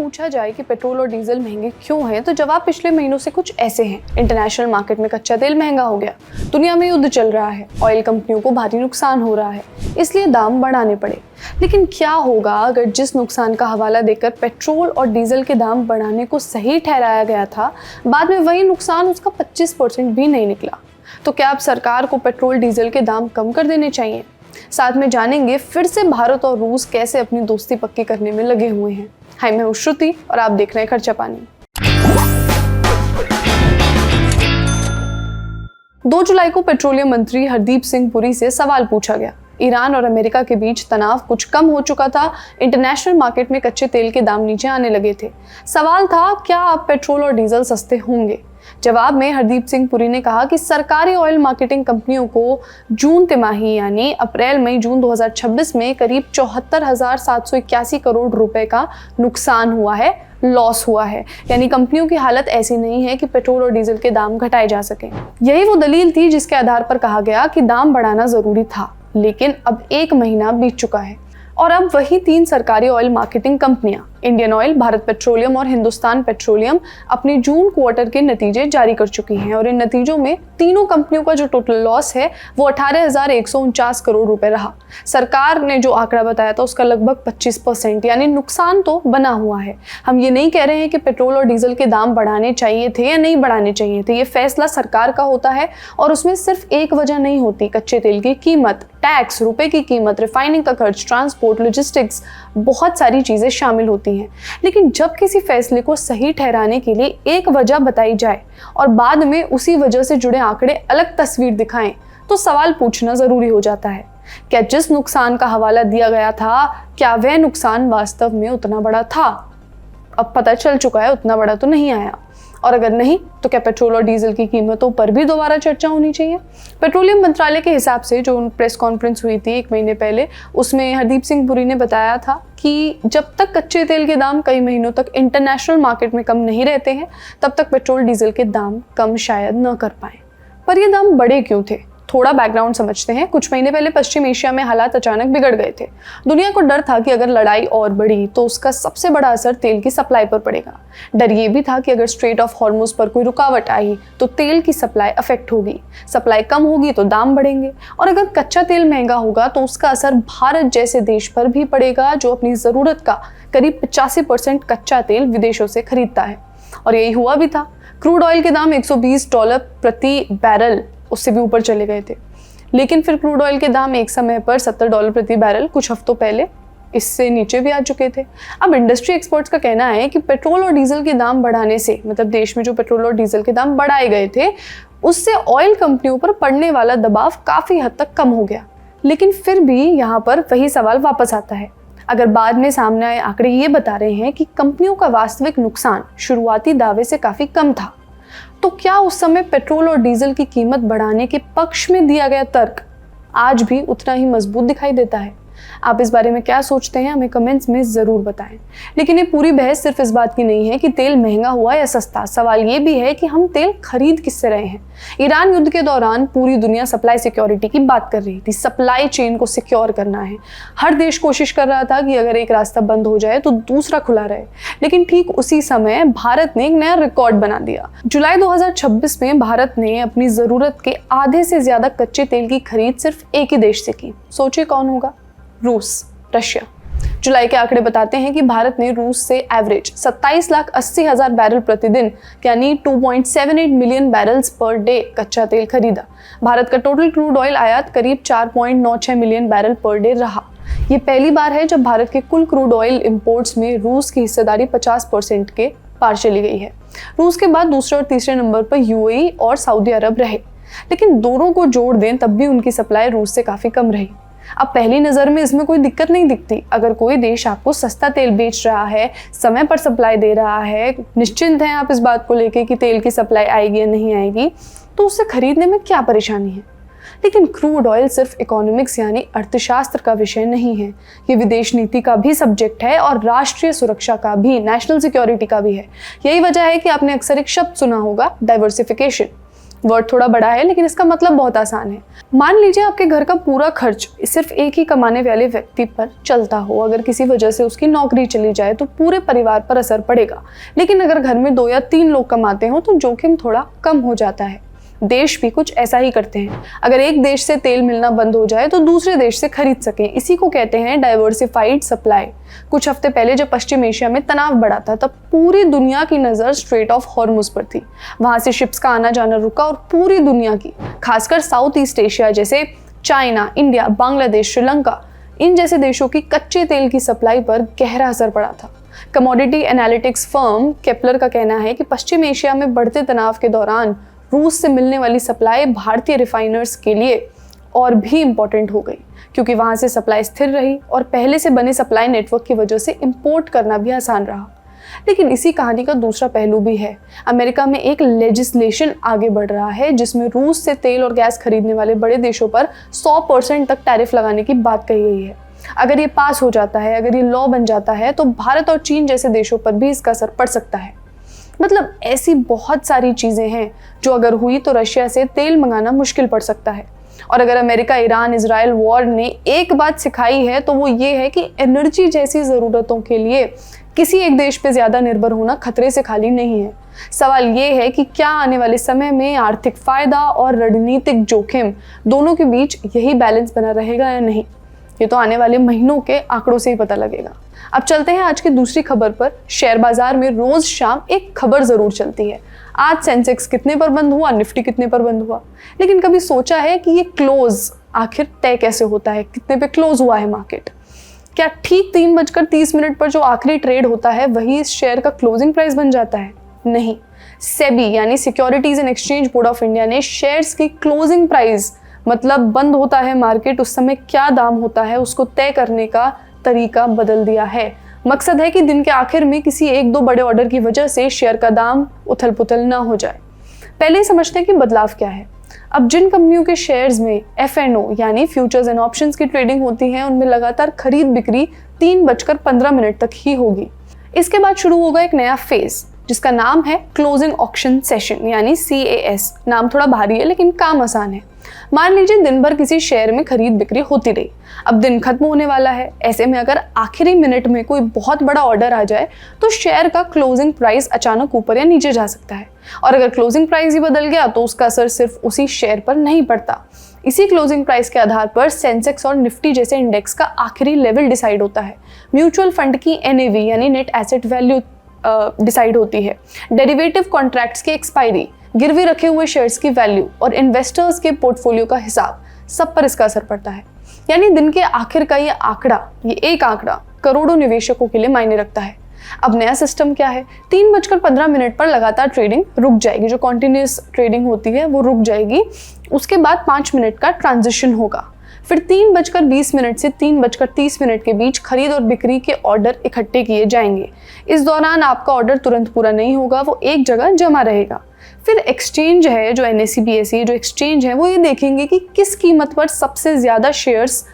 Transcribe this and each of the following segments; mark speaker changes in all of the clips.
Speaker 1: पूछा जाए कि पेट्रोल और डीजल महंगे क्यों हैं, तो जवाब पिछले महीनों से कुछ ऐसे हैं। इंटरनेशनल मार्केट में कच्चा तेल महंगा हो गया, दुनिया में युद्ध चल रहा है, ऑयल कंपनियों को भारी नुकसान हो रहा है, इसलिए दाम बढ़ाने पड़े। लेकिन क्या होगा अगर जिस नुकसान का हवाला देकर पेट्रोल और डीजल के दाम बढ़ाने को सही ठहराया गया था, बाद में वही नुकसान उसका 25% भी नहीं निकला? तो क्या अब सरकार को पेट्रोल डीजल के दाम कम कर देने चाहिए? साथ में जानेंगे फिर से भारत और रूस कैसे अपनी दोस्ती पक्की करने में लगे हुए हैं। हाय, मैं हूं श्रुति और आप देख रहे हैं खर्चा पानी। 2 जुलाई को पेट्रोलियम मंत्री हरदीप सिंह पुरी से सवाल पूछा गया। ईरान और अमेरिका के बीच तनाव कुछ कम हो चुका था, इंटरनेशनल मार्केट में कच्चे तेल के दाम नीचे आने लगे थे। सवाल था, क्या अब पेट्रोल और डीजल सस्ते होंगे? जवाब में हरदीप सिंह पुरी ने कहा कि सरकारी ऑयल मार्केटिंग कंपनियों को जून तिमाही यानी अप्रैल मई जून 2026 में करीब 74,781 करोड़ रुपए का नुकसान हुआ है, लॉस हुआ है। यानी कंपनियों की हालत ऐसी नहीं है कि पेट्रोल और डीजल के दाम घटाए जा सके। यही वो दलील थी जिसके आधार पर कहा गया कि दाम बढ़ाना जरूरी था। लेकिन अब 1 महीना बीत चुका है और अब वही 3 सरकारी ऑयल मार्केटिंग कंपनियां इंडियन ऑयल, भारत पेट्रोलियम और हिंदुस्तान पेट्रोलियम अपने जून क्वार्टर के नतीजे जारी कर चुकी हैं और इन नतीजों में तीनों कंपनियों का जो टोटल लॉस है वो 18,149 करोड़ रुपए रहा। सरकार ने जो आंकड़ा बताया था उसका लगभग 25% यानी नुकसान तो बना हुआ है। हम ये नहीं कह रहे हैं कि पेट्रोल और डीजल के दाम बढ़ाने चाहिए थे या नहीं बढ़ाने चाहिए थे, ये फैसला सरकार का होता है और उसमें सिर्फ एक वजह नहीं होती। कच्चे तेल की कीमत, टैक्स, रुपए की कीमत, रिफाइनिंग का खर्च, ट्रांसपोर्ट, लॉजिस्टिक्स, बहुत सारी चीजें शामिल होती हैं। लेकिन जब किसी फैसले को सही ठहराने के लिए एक वजह बताई जाए और बाद में उसी वजह से जुड़े आंकड़े अलग तस्वीर दिखाएं, तो सवाल पूछना जरूरी हो जाता है। क्या जिस नुकसान का हवाला दिया गया था, क्या वह नुकसान वास्तव में उतना बड़ा था? अब पता चल चुका है उतना बड़ा तो नहीं आया, और अगर नहीं तो क्या पेट्रोल और डीजल की कीमतों पर भी दोबारा चर्चा होनी चाहिए? पेट्रोलियम मंत्रालय के हिसाब से जो प्रेस कॉन्फ्रेंस हुई थी 1 महीने पहले, उसमें हरदीप सिंह पुरी ने बताया था कि जब तक कच्चे तेल के दाम कई महीनों तक इंटरनेशनल मार्केट में कम नहीं रहते हैं, तब तक पेट्रोल डीजल के दाम कम शायद न कर पाए। पर ये दाम बढ़े क्यों थे? थोड़ा बैकग्राउंड समझते हैं। कुछ महीने पहले पश्चिम एशिया में हालात अचानक बिगड़ गए थे। दुनिया को डर था कि अगर लड़ाई और बढ़ी तो उसका सबसे बड़ा असर तेल की सप्लाई पर पड़ेगा। डर ये भी था कि अगर स्ट्रेट ऑफ हॉर्मुज पर कोई रुकावट आई तो तेल की सप्लाई अफेक्ट होगी, सप्लाई कम होगी तो दाम बढ़ेंगे, और अगर कच्चा तेल महंगा होगा तो उसका असर भारत जैसे देश पर भी पड़ेगा जो अपनी ज़रूरत का करीब 85% कच्चा तेल विदेशों से खरीदता है। और यही हुआ भी था। क्रूड ऑयल के दाम $120 प्रति बैरल, उससे भी ऊपर चले गए थे। लेकिन फिर क्रूड ऑयल के दाम एक समय पर $70 प्रति बैरल कुछ हफ्तों पहले इससे नीचे भी आ चुके थे। अब इंडस्ट्री एक्सपर्ट्स का कहना है कि पेट्रोल और डीजल के दाम बढ़ाने से, मतलब देश में जो पेट्रोल और डीजल के दाम बढ़ाए गए थे, उससे ऑयल कंपनियों पर पड़ने वाला दबाव काफ़ी हद तक कम हो गया। लेकिन फिर भी यहाँ पर वही सवाल वापस आता है। अगर बाद में सामने आए आंकड़े ये बता रहे हैं कि कंपनियों का वास्तविक नुकसान शुरुआती दावे से काफ़ी कम था, तो क्या उस समय पेट्रोल और डीजल की कीमत बढ़ाने के पक्ष में दिया गया तर्क आज भी उतना ही मजबूत दिखाई देता है? आप इस बारे में क्या सोचते हैं, हमें कमेंट्स में ज़रूर बताएं। लेकिन ये पूरी बहस सिर्फ इस बात की नहीं है कि तेल महंगा हुआ या सस्ता, सवाल ये भी है कि हम तेल खरीद किससे रहे हैं। ईरान युद्ध के दौरान पूरी दुनिया सप्लाई सिक्योरिटी की बात कर रही थी, सप्लाई चेन को सिक्योर करना है। हर देश कोशिश कर रहा था कि अगर एक रास्ता बंद हो जाए तो दूसरा खुला रहे। लेकिन ठीक उसी समय भारत ने एक नया रिकॉर्ड बना दिया। जुलाई 2026 में भारत ने अपनी ज़रूरत के आधे से ज़्यादा कच्चे तेल की खरीद सिर्फ एक ही देश से की। सोचिए कौन होगा? रूस, रशिया। जुलाई के आंकड़े बताते हैं कि भारत ने रूस से एवरेज 27,80,000 बैरल प्रतिदिन यानी 2.78 मिलियन बैरल्स पर डे कच्चा तेल खरीदा। भारत का टोटल क्रूड ऑयल आयात करीब 4.96 मिलियन बैरल पर डे रहा। ये पहली बार है जब भारत के कुल क्रूड ऑयल इंपोर्ट्स में रूस की हिस्सेदारी 50% के पार चली गई है। रूस के बाद दूसरे और तीसरे नंबर पर यूएई और सऊदी अरब रहे, लेकिन दोनों को जोड़ दें तब भी उनकी सप्लाई रूस से काफ़ी कम रही। अब पहली नज़र में इसमें कोई दिक्कत नहीं दिखती। अगर कोई देश आपको सस्ता तेल बेच रहा है, समय पर सप्लाई दे रहा है, निश्चिंत हैं आप इस बात को लेके कि तेल की सप्लाई आएगी या नहीं आएगी, तो उससे खरीदने में क्या परेशानी है? लेकिन क्रूड ऑयल सिर्फ इकोनॉमिक्स यानी अर्थशास्त्र का विषय नहीं है, ये विदेश नीति का भी सब्जेक्ट है और राष्ट्रीय सुरक्षा का भी, नेशनल सिक्योरिटी का भी है। यही वजह है कि आपने अक्सर एक शब्द सुना होगा, डाइवर्सिफिकेशन। वर्ड थोड़ा बड़ा है लेकिन इसका मतलब बहुत आसान है। मान लीजिए आपके घर का पूरा खर्च सिर्फ एक ही कमाने वाले व्यक्ति पर चलता हो। अगर किसी वजह से उसकी नौकरी चली जाए तो पूरे परिवार पर असर पड़ेगा, लेकिन अगर घर में 2 या 3 लोग कमाते हो तो जोखिम थोड़ा कम हो जाता है। देश भी कुछ ऐसा ही करते हैं। अगर एक देश से तेल मिलना बंद हो जाए तो दूसरे देश से खरीद सकें, इसी को कहते हैं डाइवर्सिफाइड सप्लाई। कुछ हफ्ते पहले जब पश्चिम एशिया में तनाव बढ़ा था तब पूरी दुनिया की नज़र स्ट्रेट ऑफ हॉर्मुज पर थी। वहां से शिप्स का आना जाना रुका और पूरी दुनिया की, खासकर साउथ ईस्ट एशिया जैसे चाइना, इंडिया, बांग्लादेश, श्रीलंका, इन जैसे देशों की कच्चे तेल की सप्लाई पर गहरा असर पड़ा था। कमोडिटी एनालिटिक्स फर्म केपलर का कहना है कि पश्चिम एशिया में बढ़ते तनाव के दौरान रूस से मिलने वाली सप्लाई भारतीय रिफाइनर्स के लिए और भी इम्पोर्टेंट हो गई, क्योंकि वहां से सप्लाई स्थिर रही और पहले से बने सप्लाई नेटवर्क की वजह से इंपोर्ट करना भी आसान रहा। लेकिन इसी कहानी का दूसरा पहलू भी है। अमेरिका में एक लेजिस्लेशन आगे बढ़ रहा है जिसमें रूस से तेल और गैस खरीदने वाले बड़े देशों पर 100% तक टैरिफ लगाने की बात कही गई है। अगर ये पास हो जाता है, अगर ये लॉ बन जाता है, तो भारत और चीन जैसे देशों पर भी इसका असर पड़ सकता है। मतलब ऐसी बहुत सारी चीज़ें हैं जो अगर हुई तो रशिया से तेल मंगाना मुश्किल पड़ सकता है। और अगर अमेरिका ईरान इजराइल वॉर ने एक बात सिखाई है तो वो ये है कि एनर्जी जैसी ज़रूरतों के लिए किसी एक देश पे ज़्यादा निर्भर होना खतरे से खाली नहीं है। सवाल ये है कि क्या आने वाले समय में आर्थिक फ़ायदा और रणनीतिक जोखिम दोनों के बीच यही बैलेंस बना रहेगा या नहीं। ये तो आने वाले महीनों के आंकड़ों से ही पता लगेगा। अब चलते हैं आज की दूसरी खबर पर। शेयर बाजार में रोज शाम एक खबर जरूर चलती है। आज सेंसेक्स कितने पर बंद हुआ, निफ्टी कितने पर बंद हुआ। लेकिन कभी सोचा है कि ये क्लोज आखिर तय कैसे होता है, कितने पे क्लोज हुआ है मार्केट? क्या ठीक 3:30 पर जो आखिरी ट्रेड होता है वही इस शेयर का क्लोजिंग प्राइस बन जाता है? नहीं। सेबी यानी securities and exchange board of India ने शेयर्स की क्लोजिंग प्राइस, मतलब बंद होता है मार्केट उस समय क्या दाम होता है, उसको तय करने का तरीका बदल दिया है। मकसद है कि दिन के आखिर में किसी 1-2 बड़े ऑर्डर की वजह से शेयर का दाम उथल पुथल ना हो जाए। पहले ही समझते हैं कि बदलाव क्या है। अब जिन कंपनियों के शेयर्स में F&O यानी फ्यूचर्स एंड ऑप्शंस की ट्रेडिंग होती है उनमें लगातार खरीद बिक्री 3:15 तक ही होगी। इसके बाद शुरू होगा एक नया फेज जिसका नाम है क्लोजिंग ऑक्शन सेशन यानी CAS। नाम थोड़ा भारी है लेकिन काम आसान है। मान लीजिए दिन भर किसी शेयर में खरीद बिक्री होती रही। अब दिन खत्म होने वाला है। ऐसे में अगर आखिरी मिनट में कोई बहुत बड़ा ऑर्डर आ जाए तो शेयर का क्लोजिंग प्राइस अचानक ऊपर या नीचे जा सकता है। और अगर क्लोजिंग प्राइस ही बदल गया तो उसका असर सिर्फ उसी शेयर पर नहीं पड़ता। इसी क्लोजिंग प्राइस के आधार पर सेंसेक्स और निफ्टी जैसे इंडेक्स का आखिरी लेवल डिसाइड होता है। म्यूचुअल फंड की NAV यानी नेट एसेट वैल्यू डिसाइड होती है। डेरिवेटिव कॉन्ट्रैक्ट्स की एक्सपायरी, गिरवी रखे हुए शेयर्स की वैल्यू और इन्वेस्टर्स के पोर्टफोलियो का हिसाब, सब पर इसका असर पड़ता है। यानी दिन के आखिर का ये एक आंकड़ा करोड़ों निवेशकों के लिए मायने रखता है। अब नया सिस्टम क्या है? 3:15 पर लगातार ट्रेडिंग रुक जाएगी। जो कॉन्टिन्यूस ट्रेडिंग होती है वो रुक जाएगी। उसके बाद 5 मिनट का ट्रांजिशन होगा। फिर 3:20 से 3:30 के बीच खरीद और बिक्री के ऑर्डर इकट्ठे किए जाएंगे। इस दौरान आपका ऑर्डर तुरंत पूरा नहीं होगा, वो एक जगह जमा रहेगा। फिर एक्सचेंज है जो NSE BSE जो एक्सचेंज है वो ये देखेंगे कि किस कीमत पर सबसे ज़्यादा शेयर्स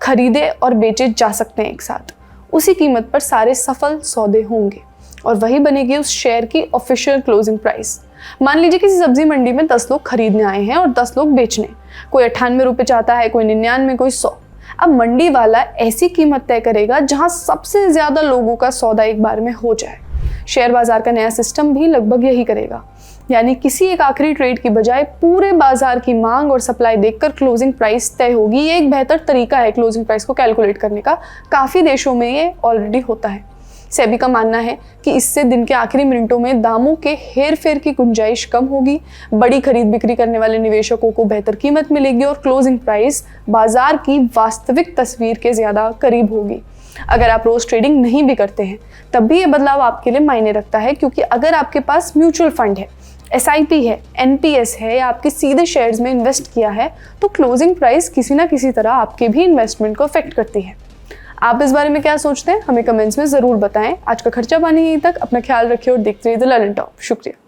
Speaker 1: खरीदे और बेचे जा सकते हैं एक साथ। उसी कीमत पर सारे सफल सौदे होंगे और वही बनेगी उस शेयर की ऑफिशियल क्लोजिंग प्राइस। मान लीजिए किसी सब्जी मंडी में 10 लोग खरीदने आए हैं और 10 लोग बेचने। कोई 98 रुपये चाहता है, कोई 99, कोई 100। अब मंडी वाला ऐसी कीमत तय करेगा जहां सबसे ज्यादा लोगों का सौदा एक बार में हो जाए। शेयर बाजार का नया सिस्टम भी लगभग यही करेगा। यानी किसी एक आखिरी ट्रेड की बजाय पूरे बाजार की मांग और सप्लाई देखकर क्लोजिंग प्राइस तय होगी। ये एक बेहतर तरीका है क्लोजिंग प्राइस को कैलकुलेट करने का। काफ़ी देशों में ये ऑलरेडी होता है। सेबी का मानना है कि इससे दिन के आखिरी मिनटों में दामों के हेर फेर की गुंजाइश कम होगी, बड़ी खरीद बिक्री करने वाले निवेशकों को बेहतर कीमत मिलेगी और क्लोजिंग प्राइस बाजार की वास्तविक तस्वीर के ज़्यादा करीब होगी। अगर आप रोज ट्रेडिंग नहीं भी करते हैं तब भी ये बदलाव आपके लिए मायने रखता है, क्योंकि अगर आपके पास म्यूचुअल फंड है, SIP है, NPS है या आपके सीधे शेयर्स में इन्वेस्ट किया है तो क्लोजिंग प्राइस किसी ना किसी तरह आपके भी इन्वेस्टमेंट को अफेक्ट करती है। आप इस बारे में क्या सोचते हैं हमें कमेंट्स में ज़रूर बताएं। आज का खर्चा पानी यहीं तक। अपना ख्याल रखिए और देखते रहिए द लर्निंग टॉप। शुक्रिया।